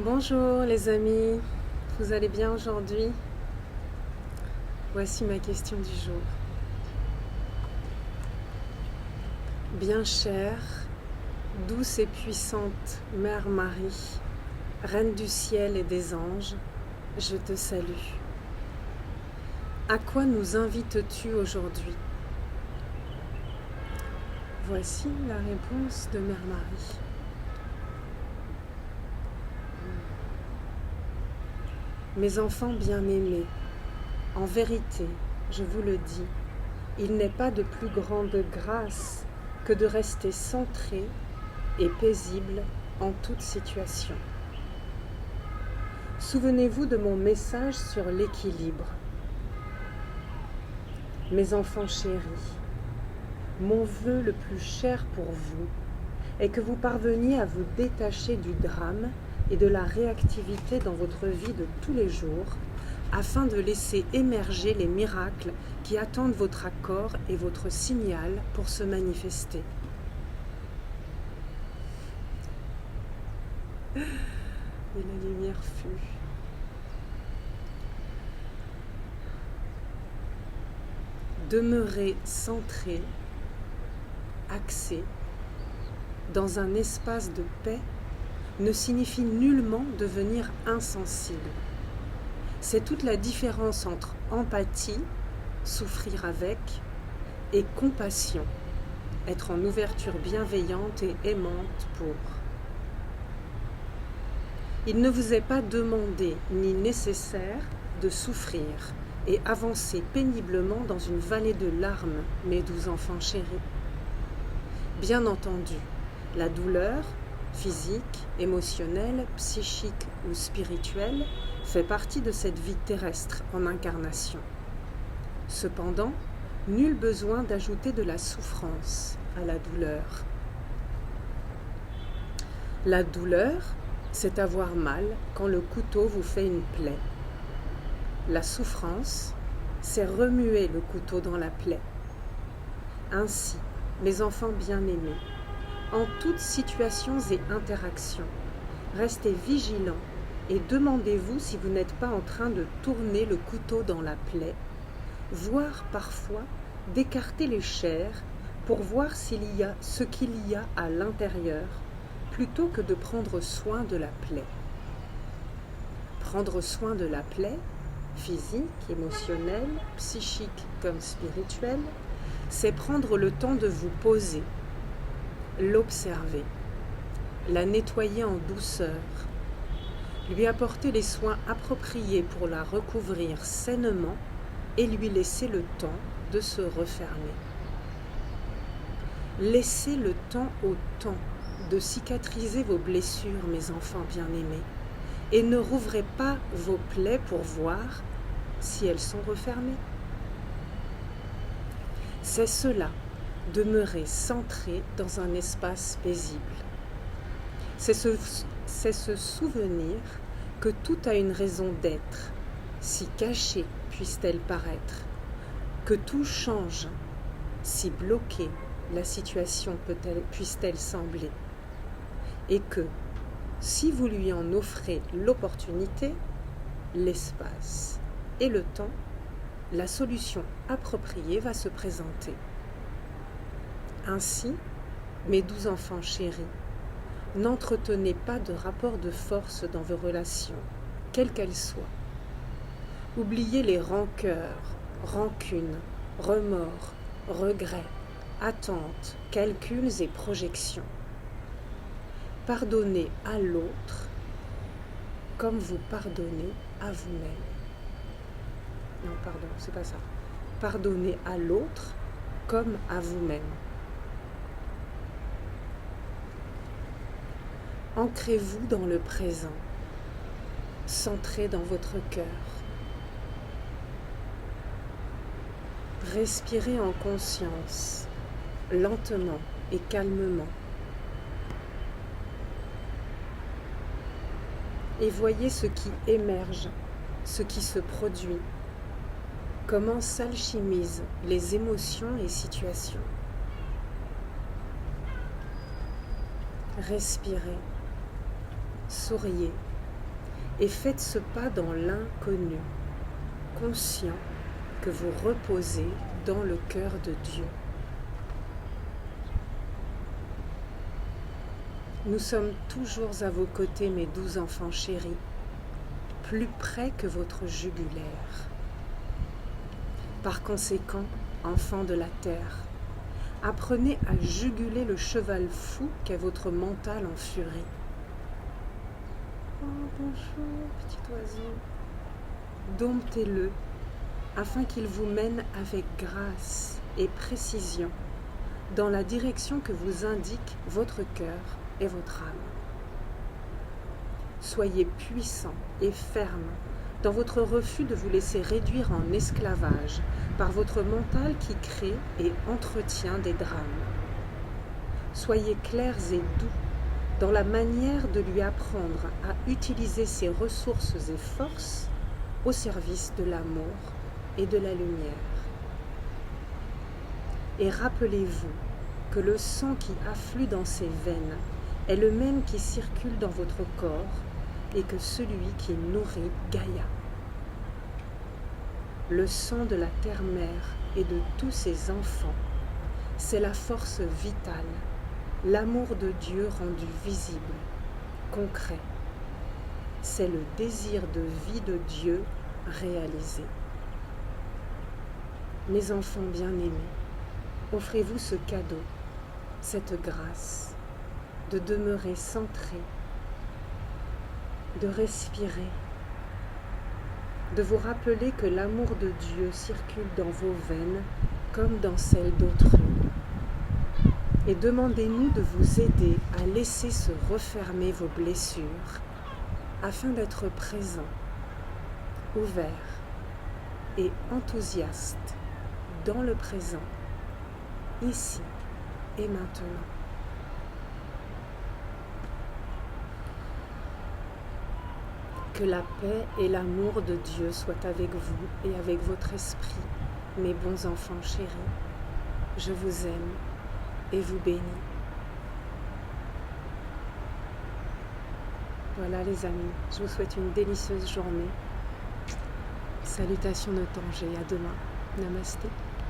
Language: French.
Bonjour les amis, vous allez bien aujourd'hui? Voici ma question du jour. Bien chère, douce et puissante Mère Marie, Reine du ciel et des anges, je te salue. À quoi nous invites-tu aujourd'hui? Voici la réponse de Mère Marie. Mes enfants bien-aimés, en vérité, je vous le dis, il n'est pas de plus grande grâce que de rester centré et paisible en toute situation. Souvenez-vous de mon message sur l'équilibre. Mes enfants chéris, mon vœu le plus cher pour vous est que vous parveniez à vous détacher du drame et de la réactivité dans votre vie de tous les jours afin de laisser émerger les miracles qui attendent votre accord et votre signal pour se manifester. Et la lumière fut. Demeurer centré, axé, dans un espace de paix ne signifie nullement devenir insensible. C'est toute la différence entre empathie, souffrir avec, et compassion, être en ouverture bienveillante et aimante pour. Il ne vous est pas demandé ni nécessaire de souffrir et avancer péniblement dans une vallée de larmes, mes doux enfants chéris. Bien entendu, la douleur, physique, émotionnelle, psychique ou spirituelle, fait partie de cette vie terrestre en incarnation. Cependant, nul besoin d'ajouter de la souffrance à la douleur. La douleur, c'est avoir mal quand le couteau vous fait une plaie. La souffrance, c'est remuer le couteau dans la plaie. Ainsi, mes enfants bien-aimés, en toutes situations et interactions, restez vigilants et demandez-vous si vous n'êtes pas en train de tourner le couteau dans la plaie, voire parfois d'écarter les chairs pour voir ce qu'il y a à l'intérieur, plutôt que de prendre soin de la plaie. Prendre soin de la plaie, physique, émotionnelle, psychique comme spirituelle, c'est prendre le temps de vous poser, l'observer, la nettoyer en douceur, lui apporter les soins appropriés pour la recouvrir sainement et lui laisser le temps de se refermer. Laissez le temps au temps de cicatriser vos blessures, mes enfants bien-aimés, et ne rouvrez pas vos plaies pour voir si elles sont refermées. C'est cela, demeurer centré dans un espace paisible. C'est se souvenir que tout a une raison d'être, si cachée puisse-t-elle paraître, que tout change, si bloquée la situation puisse-t-elle sembler, et que, si vous lui en offrez l'opportunité, l'espace et le temps, la solution appropriée va se présenter. Ainsi, mes doux enfants chéris, n'entretenez pas de rapport de force dans vos relations, quelles qu'elles soient. Oubliez les rancœurs, rancunes, remords, regrets, attentes, calculs et projections. Pardonnez à l'autre comme vous pardonnez à vous-même. Non, pardon, c'est pas ça. Pardonnez à l'autre comme à vous-même. Ancrez-vous dans le présent, centré dans votre cœur. Respirez en conscience, lentement et calmement. Et voyez ce qui émerge, ce qui se produit, comment s'alchimisent les émotions et situations. Respirez, souriez et faites ce pas dans l'inconnu, conscient que vous reposez dans le cœur de Dieu. Nous sommes toujours à vos côtés, mes doux enfants chéris, plus près que votre jugulaire. Par conséquent, enfants de la terre, apprenez à juguler le cheval fou qu'est votre mental en furie. Oh, bonjour, petit oiseau. Domptez-le, afin qu'il vous mène avec grâce et précision dans la direction que vous indique votre cœur et votre âme. Soyez puissant et ferme dans votre refus de vous laisser réduire en esclavage par votre mental qui crée et entretient des drames. Soyez clairs et doux dans la manière de lui apprendre à utiliser ses ressources et forces au service de l'amour et de la lumière. Et rappelez-vous que le sang qui afflue dans ses veines est le même qui circule dans votre corps et que celui qui nourrit Gaïa. Le sang de la terre-mère et de tous ses enfants, c'est la force vitale, l'amour de Dieu rendu visible, concret. C'est le désir de vie de Dieu réalisé. Mes enfants bien-aimés, offrez-vous ce cadeau, cette grâce, de demeurer centrés, de respirer, de vous rappeler que l'amour de Dieu circule dans vos veines comme dans celles d'autrui. Et demandez-nous de vous aider à laisser se refermer vos blessures afin d'être présent, ouvert et enthousiaste dans le présent, ici et maintenant. Que la paix et l'amour de Dieu soient avec vous et avec votre esprit, mes bons enfants chéris. Je vous aime et vous bénis. Voilà les amis, je vous souhaite une délicieuse journée. Salutations de Tanger, à demain. Namasté.